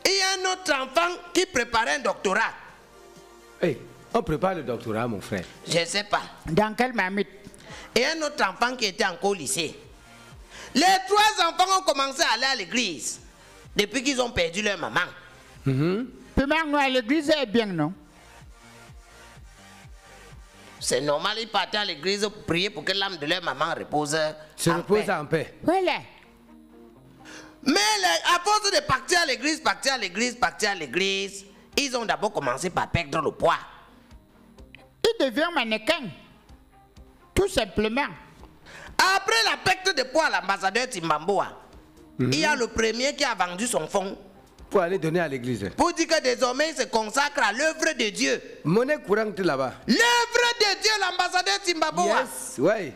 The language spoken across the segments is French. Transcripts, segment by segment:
Il y a un autre enfant qui préparait un doctorat. Hey, on prépare le doctorat, mon frère. Je ne sais pas. Dans quelle marmite? Et un autre enfant qui était encore au lycée. Les 3 enfants ont commencé à aller à l'église depuis qu'ils ont perdu leur maman. Puis maintenant, l'église est bien, non? C'est normal, ils partaient à l'église pour prier pour que l'âme de leur maman repose en paix. En paix. Voilà. Mais à force de partir à l'église, ils ont d'abord commencé par perdre le poids. Il devient mannequin. Tout simplement. Après la perte de poids à l'ambassadeur Timbamboa, il y a le premier qui a vendu son fonds Pour aller donner à l'église. pour dire que désormais il se consacre à l'œuvre de Dieu. Monnaie courante là-bas. L'œuvre de Dieu, l'ambassadeur Timbamboa. Yes, ouais.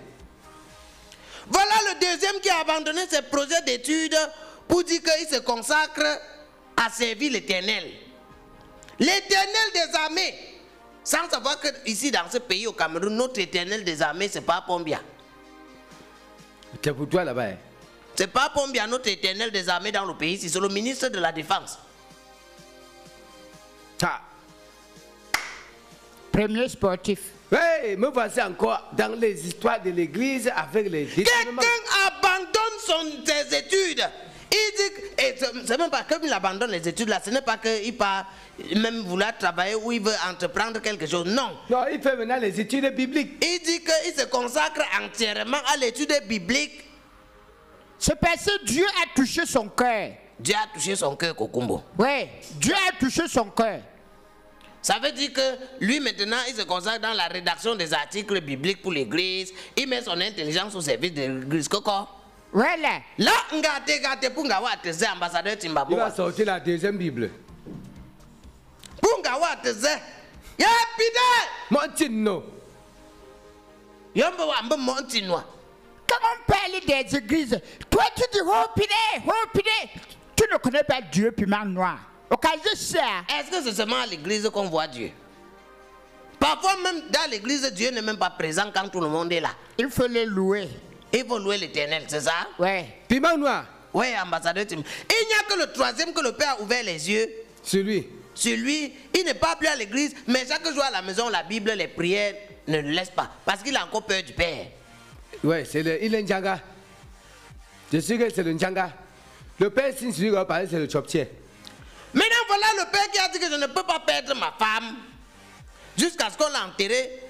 Voilà le deuxième qui a abandonné ses projets d'études pour dire qu'il se consacre à servir l'Éternel. L'Éternel des armées. Sans savoir que ici dans ce pays au Cameroun, notre Éternel des armées, c'est pas Pombia. C'est pour toi là-bas. Hein. C'est pas Pombia, notre Éternel des armées dans le pays, c'est le ministre de la Défense. Ça. Premier sportif. Hey, me voici encore dans les histoires de l'église avec les détournements. Quelqu'un abandonne ses études. Il dit, et c'est même pas qu'il abandonne les études là, ce n'est pas qu'il part même vouloir travailler ou il veut entreprendre quelque chose. Non. Non, il fait maintenant les études bibliques. Il dit qu'il se consacre entièrement à l'étude biblique. C'est parce que Dieu a touché son cœur. Dieu a touché son cœur, Kokumbo. Oui, Dieu a touché son cœur. Ça veut dire que lui maintenant, il se consacre dans la rédaction des articles bibliques pour l'église. Il met son intelligence au service de l'église. Coco. Voilà. Là, ngate pungawa teze ambassadeur Il Timbamboa. va sortir la deuxième Bible. Pungawa teze. Ya pide. Montino. Yombo wambo montinois. Quand on parle des églises, toi tu dis oh pide. Tu ne connais pas Dieu piment noir. Au cas de ça. Est-ce que c'est seulement à l'église qu'on voit Dieu? Parfois même dans l'église, Dieu n'est même pas présent quand tout le monde est là. Il faut le louer. Il faut louer l'Éternel, c'est ça? Ouais. Piment noir. Oui, ambassadeur Tim. Il n'y a que le troisième que le Père a ouvert les yeux. Celui. Sur lui, il n'est pas plus à l'église, mais chaque jour à la maison, la Bible, les prières ne le laissent pas. Parce qu'il a encore peur du Père. Ouais, il est Ndjanga. Je suis que c'est le Ndjanga. Le père, si celui qui va parler, c'est le Choptier. Maintenant, voilà le Père qui a dit que je ne peux pas perdre ma femme jusqu'à ce qu'on l'a enterrée.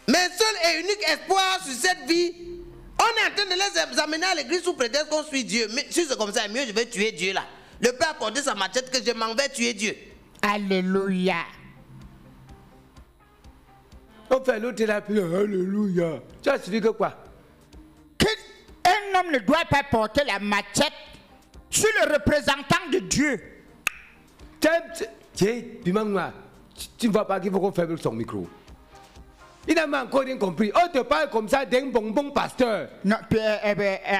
Mais seul et unique espoir sur cette vie, on est en train de les amener à l'église sous prétexte qu'on suit Dieu. Mais si c'est comme ça, mieux je vais tuer Dieu là. Le Père a porté sa machette que je m'en vais tuer Dieu. Alléluia. On fait l'autre là, puis alléluia. Tu as suivi que quoi? Un homme ne doit pas porter la machette sur le représentant de Dieu. Tiens, piment noir. Tu ne vois pas qu'il faut qu'on ferme son micro. Il n'a pas encore rien compris. On te parle comme ça d'un bonbon pasteur. Non,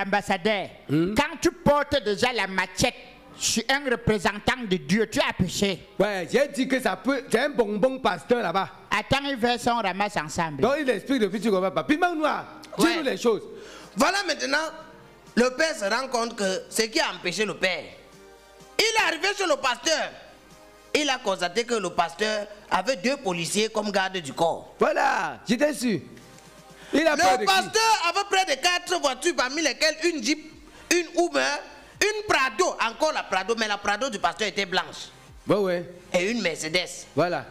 ambassadeur, quand tu portes déjà la machette sur un représentant de Dieu, tu as péché. Ouais, j'ai dit que ça peut. C'est un bonbon pasteur là-bas. Attends, il fait son ramasse ensemble. Donc il explique depuis tu ne comprends pas. Piment noir, dis-nous les choses. Voilà maintenant, le Père se rend compte que ce qui a empêché le Père. Il est arrivé chez le pasteur. Il a constaté que le pasteur avait 2 policiers comme garde du corps. Voilà, j'étais sûr. Il a Le pasteur avait près de 4 voitures, parmi lesquelles une Jeep, une Uber, une Prado, encore la Prado, mais la Prado du pasteur était blanche. Bon, ouais. Et une Mercedes. Voilà.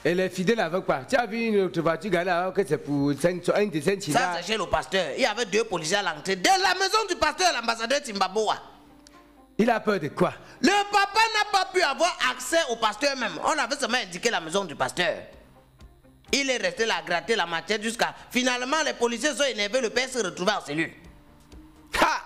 Elle est fidèle avec quoi? Tu as vu une autre voiture là que c'est pour un de ces Ça, c'est chez le pasteur. Il y avait 2 policiers à l'entrée de la maison du pasteur, l'ambassadeur Timbamboa. Il a peur de quoi? Le papa n'a pas pu avoir accès au pasteur même. On avait seulement indiqué la maison du pasteur. Il est resté là à gratter la machette jusqu'à... Finalement, les policiers sont énervés, le père se retrouvait en cellule. Ha!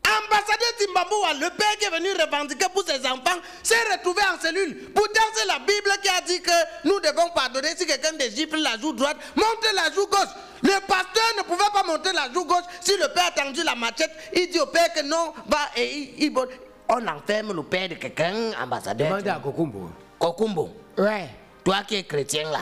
Ambassadeur Timbamboa, le père qui est venu revendiquer pour ses enfants, s'est retrouvé en cellule. Pourtant, c'est la Bible qui a dit que nous devons pardonner si quelqu'un dégifle la joue droite, monter la joue gauche. Le pasteur ne pouvait pas monter la joue gauche. Si le père a tendu la machette, il dit au père que non, va et on enferme le père de quelqu'un, ambassadeur. Demandez à Kokumbo. Kokumbo. Ouais. Toi qui es chrétien là.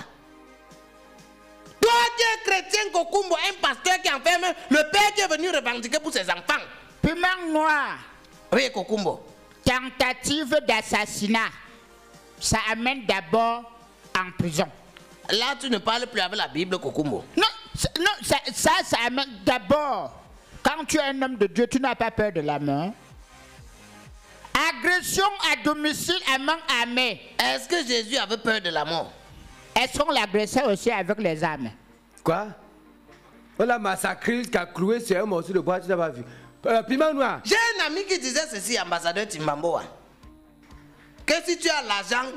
Toi qui es chrétien, Kokumbo, un pasteur qui enferme le père qui est venu revendiquer pour ses enfants. Piment noir. Oui, Kokumbo. Tentative d'assassinat, ça amène d'abord en prison. Là, tu ne parles plus avec la Bible, Kokumbo. Non, ça amène d'abord. Quand tu es un homme de Dieu, tu n'as pas peur de la mort. Agression à domicile à main armée. Est-ce que Jésus avait peur de la mort? Est-ce qu'on l'agressait aussi avec les armes? Quoi? On l'a massacré jusqu'à clouer sur un morceau de bois, tu n'as pas vu. Piment noir. J'ai un ami qui disait ceci, ambassadeur Timbamboa. Que si tu as l'argent,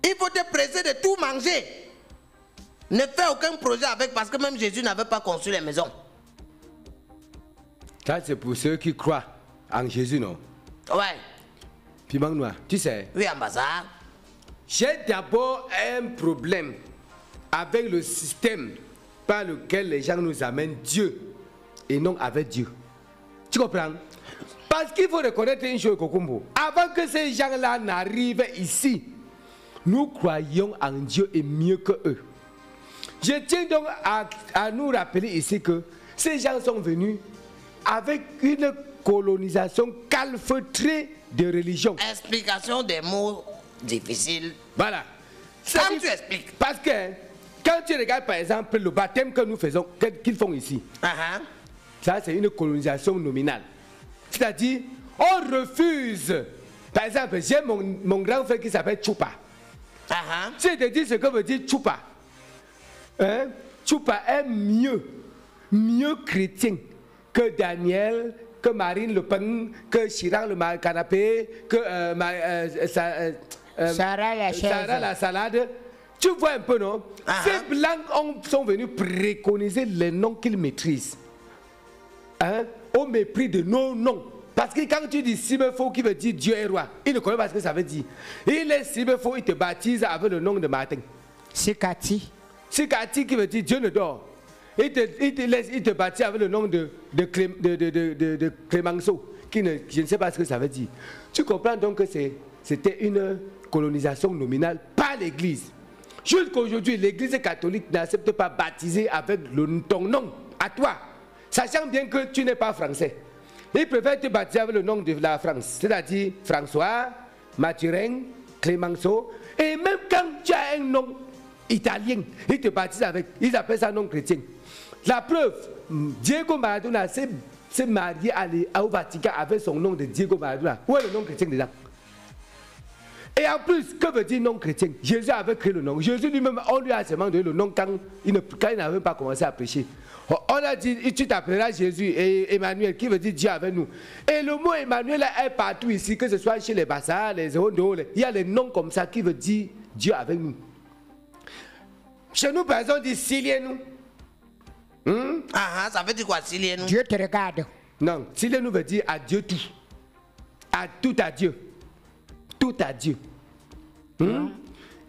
il faut te presser de tout manger. Ne fais aucun projet avec, parce que même Jésus n'avait pas construit les maisons. Ça, c'est pour ceux qui croient en Jésus, non? Ouais. Piment noir, tu sais. Oui, ambassadeur. J'ai d'abord un problème avec le système par lequel les gens nous amènent Dieu et non avec Dieu. Tu comprends? Parce qu'il faut reconnaître une chose, Kokumbo. Avant que ces gens-là n'arrivent ici, nous croyons en Dieu et mieux que eux. Je tiens donc à nous rappeler ici que ces gens sont venus avec une colonisation calfeutrée de religion. Explication des mots difficiles. Voilà. Comme tu expliques. Parce que quand tu regardes par exemple le baptême que nous faisons, qu'ils font ici, ça c'est une colonisation nominale. C'est-à-dire, on refuse. Par exemple, j'ai mon grand frère qui s'appelle Chupa. Si je te dis ce que veut dire Chupa, hein? Chupa est mieux chrétien que Daniel, que Marine Le Pen, que Chirac le canapé, que Sarah la salade. Tu vois un peu, non? Ces blancs sont venus préconiser les noms qu'ils maîtrisent. Hein? Au mépris de nos noms. Parce que quand tu dis Sibefo qui veut dire Dieu est roi, il ne connaît pas ce que ça veut dire. Il est Sibefo, il te baptise avec le nom de Martin. Sikati. Sikati qui veut dire Dieu ne dort. Il te baptise avec le nom de Clémenceau, je ne sais pas ce que ça veut dire. Tu comprends donc que c'était une colonisation nominale par l'Église. Jusqu'aujourd'hui, l'Église catholique n'accepte pas baptiser avec ton nom à toi, sachant bien que tu n'es pas français. Il préfère te baptiser avec le nom de la France, c'est-à-dire François, Mathurin, Clémenceau. Et même quand tu as un nom italien, ils te baptisent avec, ils appellent ça nom chrétien. La preuve, Diego Maradona s'est marié au Vatican avec son nom de Diego Maradona. Où est le nom chrétien dedans? Et en plus, que veut dire nom chrétien? Jésus avait créé le nom. Jésus lui-même, on lui a seulement donné le nom quand il n'avait pas commencé à prêcher. On a dit, tu t'appelleras Jésus et Emmanuel, qui veut dire Dieu avec nous. Et le mot Emmanuel est partout ici, que ce soit chez les Bassards, les Hondo, il y a les noms comme ça qui veut dire Dieu avec nous. Chez nous, par exemple, on dit Silien nous. Ça veut dire quoi, Silien nous? Dieu te regarde. Non, Silien nous veut dire à Dieu tout. À tout à Dieu. Tout à Dieu. Et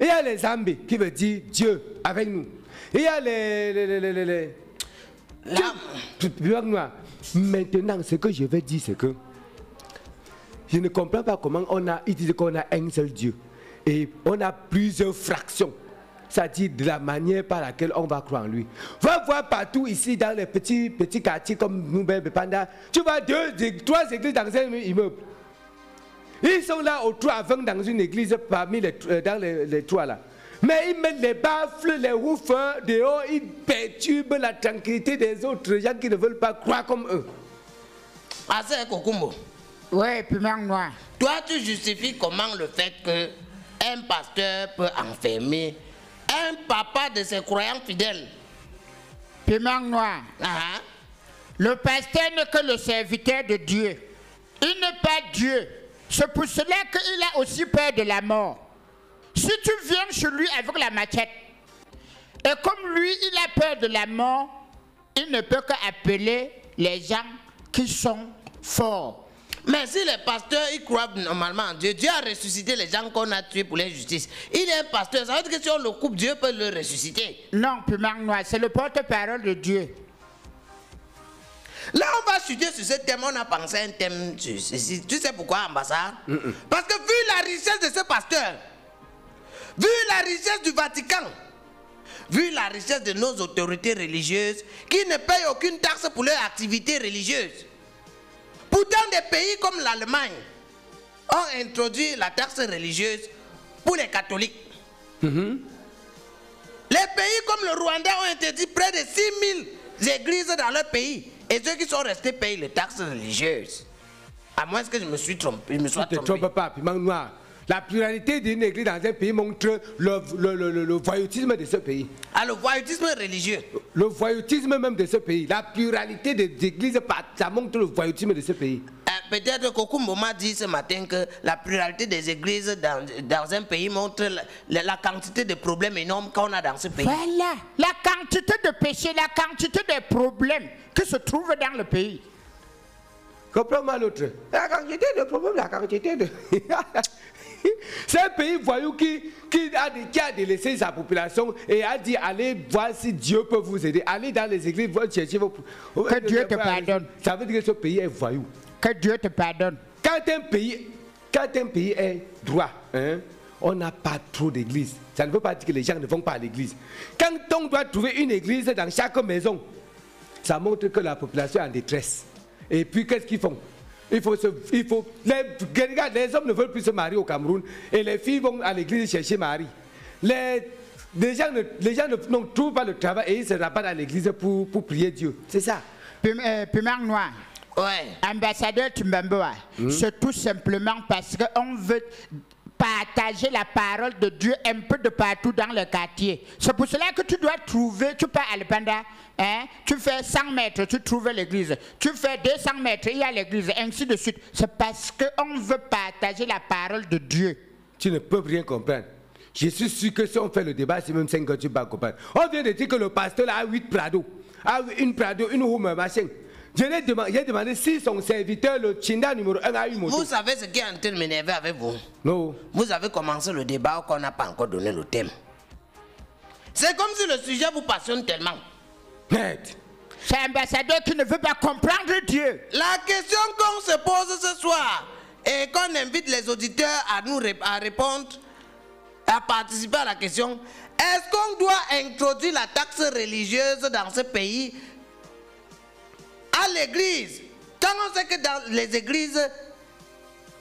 il y a les Zambés qui veut dire Dieu avec nous. Et il y a les Maintenant, ce que je vais dire, c'est que je ne comprends pas comment il dit qu'on a un seul Dieu. Et on a plusieurs fractions. C'est-à-dire de la manière par laquelle on va croire en lui. Va voir partout ici dans les petits quartiers comme Nouvelle Panda. Tu vois 3 églises dans un immeuble. Ils sont là aux 3 avant dans une église parmi dans les 3 là. Mais ils mettent les baffles, les woofers dehors, ils perturbent la tranquillité des autres gens qui ne veulent pas croire comme eux. Ah, c'est Kokumbo. Oui, piment noir. Toi, tu justifies comment le fait qu'un pasteur peut enfermer un papa de ses croyants fidèles? Piment noir. Le pasteur n'est que le serviteur de Dieu. Il n'est pas Dieu. C'est pour cela qu'il a aussi peur de la mort. Si tu viens chez lui avec la machette, et comme lui, il a peur de la mort, il ne peut qu'appeler les gens qui sont forts. Mais si les pasteurs, ils croient normalement en Dieu, Dieu a ressuscité les gens qu'on a tués pour la justice. Il est un pasteur, ça veut dire que si on le coupe, Dieu peut le ressusciter. Non, piment noir, c'est le porte-parole de Dieu. Là, on va chuter sur ce thème, on a pensé à un thème sur ceci. Tu sais pourquoi, ambassade? Parce que vu la richesse de ce pasteur, vu la richesse du Vatican, vu la richesse de nos autorités religieuses qui ne payent aucune taxe pour leur activité religieuse, pour Pourtant, des pays comme l'Allemagne ont introduit la taxe religieuse pour les catholiques. Les pays comme le Rwanda ont interdit près de 6000 églises dans leur pays. Et ceux qui sont restés payent les taxes religieuses. À moins que je me suis trompé. Je me sois trompé. Ne te trompe pas, Piment Noir. La pluralité d'une église dans un pays montre le voyoutisme de ce pays. Ah, le voyoutisme religieux. Le voyoutisme même de ce pays. La pluralité des églises, ça montre le voyoutisme de ce pays. Peut-être Kokumbo m'a dit ce matin que la pluralité des églises dans un pays montre la quantité de problèmes énormes qu'on a dans ce pays. Voilà, la quantité de péchés, la quantité de problèmes qui se trouvent dans le pays. Comprends-moi l'autre. La quantité de problèmes, la quantité de... C'est un pays voyou qui a délaissé sa population et a dit allez voir si Dieu peut vous aider. Allez dans les églises, chercher vos... Que Dieu te pardonne. Ça veut dire que ce pays est voyou. Que Dieu te pardonne. Quand un pays est droit, hein, on n'a pas trop d'églises. Ça ne veut pas dire que les gens ne vont pas à l'église. Quand on doit trouver une église dans chaque maison, ça montre que la population est en détresse. Et puis qu'est-ce qu'ils font? Les hommes ne veulent plus se marier au Cameroun et les filles vont à l'église chercher mari. Les gens ne trouvent pas le travail et ils se rabattent à l'église pour prier Dieu. C'est ça. Piment Noir. Ouais. Ambassadeur Timbamboa, c'est tout simplement parce qu'on veut partager la parole de Dieu un peu de partout dans le quartier. C'est pour cela que tu dois trouver, tu pars à l'Epanda, hein, tu fais 100 mètres, tu trouves l'église. Tu fais 200 mètres, il y a l'église, ainsi de suite. C'est parce qu'on veut partager la parole de Dieu. Tu ne peux rien comprendre. Je suis sûr que si on fait le débat, c'est même 5 que tu vas comprendre. On vient de dire que le pasteur a 8 prados. A une prado, une home, machin. J'ai demandé si son serviteur, le Chinda numéro 1, a eu moto. Vous savez ce qui est en train de m'énerver avec vous? Non. Vous avez commencé le débat qu'on n'a pas encore donné le thème. C'est comme si le sujet vous passionne tellement. Merde. C'est l'ambassadeur qui ne veut pas comprendre Dieu. La question qu'on se pose ce soir et qu'on invite les auditeurs à répondre, à participer à la question, est-ce qu'on doit introduire la taxe religieuse dans ce pays à l'église? Quand on sait que dans les églises,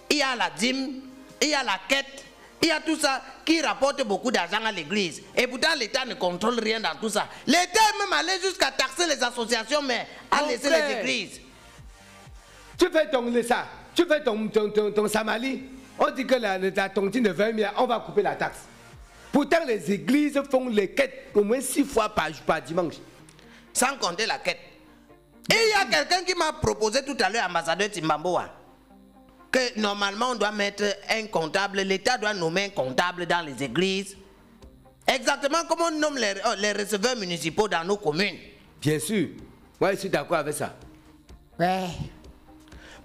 il y a la dîme, il y a la quête, il y a tout ça qui rapporte beaucoup d'argent à l'église. Et pourtant, l'État ne contrôle rien dans tout ça. L'État est même allé jusqu'à taxer les associations, mais à laisser les églises. Tu fais ton Samali, on dit que la tontine de 20 000, on va couper la taxe. Pourtant, les églises font les quêtes au moins 6 fois par dimanche. Sans compter la quête. Et il y a quelqu'un qui m'a proposé tout à l'heure, ambassadeur Timbamboa, que normalement on doit mettre un comptable, l'État doit nommer un comptable dans les églises. Exactement comme on nomme les receveurs municipaux dans nos communes. Bien sûr. Moi, je suis d'accord avec ça. Ouais.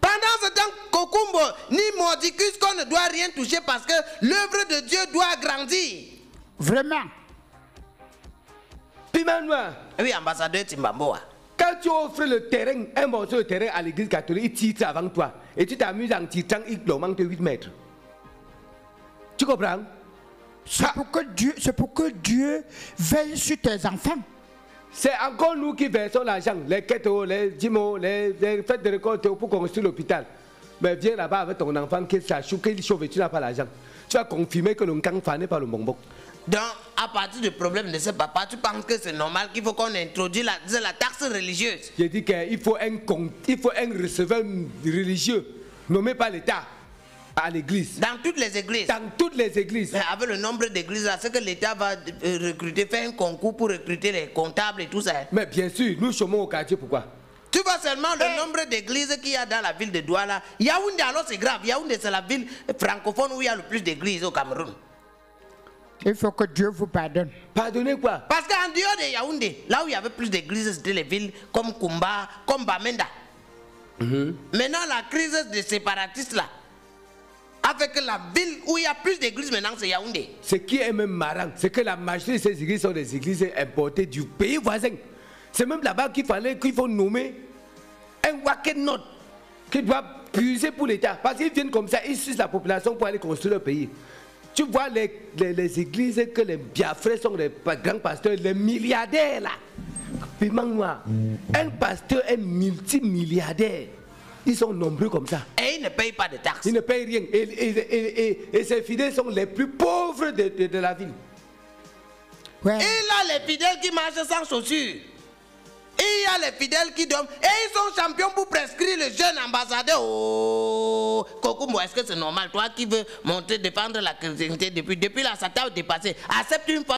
Pendant ce temps, Kokumbo ni Mordicus qu'on ne doit rien toucher parce que l'œuvre de Dieu doit grandir. Vraiment. Piment Noir. Oui, ambassadeur Timbamboa. Quand tu offres le terrain, un morceau de terrain à l'église catholique, il titre avant toi. Et tu t'amuses en titrant, il manque de 8 mètres. Tu comprends? C'est pour que Dieu veille sur tes enfants. C'est encore nous qui versons l'argent, les ketos, les djimos, les fêtes de récolte pour construire l'hôpital. Mais viens là-bas avec ton enfant qui s'achou, qu'il chauffe et tu n'as pas l'argent. Tu vas confirmer que le camp fané par le bonbon. Donc, à partir du problème de ce papa, tu penses que c'est normal qu'il faut qu'on introduise la taxe religieuse? J'ai dit qu'il faut un receveur religieux nommé par l'État à l'église. Dans toutes les églises? Dans toutes les églises. Mais avec le nombre d'églises, c'est que l'État va recruter, faire un concours pour recruter les comptables et tout ça. Mais bien sûr, nous chômons au quartier, pourquoi? Tu vois seulement le nombre d'églises qu'il y a dans la ville de Douala. Yaoundé, alors c'est grave. Yaoundé, c'est la ville francophone où il y a le plus d'églises au Cameroun. Il faut que Dieu vous pardonne. Pardonnez quoi? Parce qu'en dehors de Yaoundé, là où il y avait plus d'églises, c'était les villes comme Kumba, comme Bamenda. Maintenant, la crise des séparatistes là, avec la ville où il y a plus d'églises maintenant, c'est Yaoundé. Ce qui est même marrant, c'est que la majorité de ces églises sont des églises importées du pays voisin. C'est même là-bas qu'il faut nommer un Waken Note qui doit puiser pour l'État. Parce qu'ils viennent comme ça, ils sucent la population pour aller construire le pays. Tu vois les églises que les biafrais sont les grands pasteurs, les milliardaires là. Piment Noir. Un pasteur est multimilliardaire. Ils sont nombreux comme ça. Et ils ne payent pas de taxes. Ils ne payent rien. Et ces fidèles sont les plus pauvres de la ville. Ouais. Et là, les fidèles qui marchent sans chaussures. Et il y a les fidèles qui dorment. Et ils sont champions pour prescrire le jeune ambassadeur. Oh, Kokumbo, est-ce que c'est normal? Toi qui veux monter, défendre la chrétienté depuis là, ça t'a dépassé. Accepte une fois.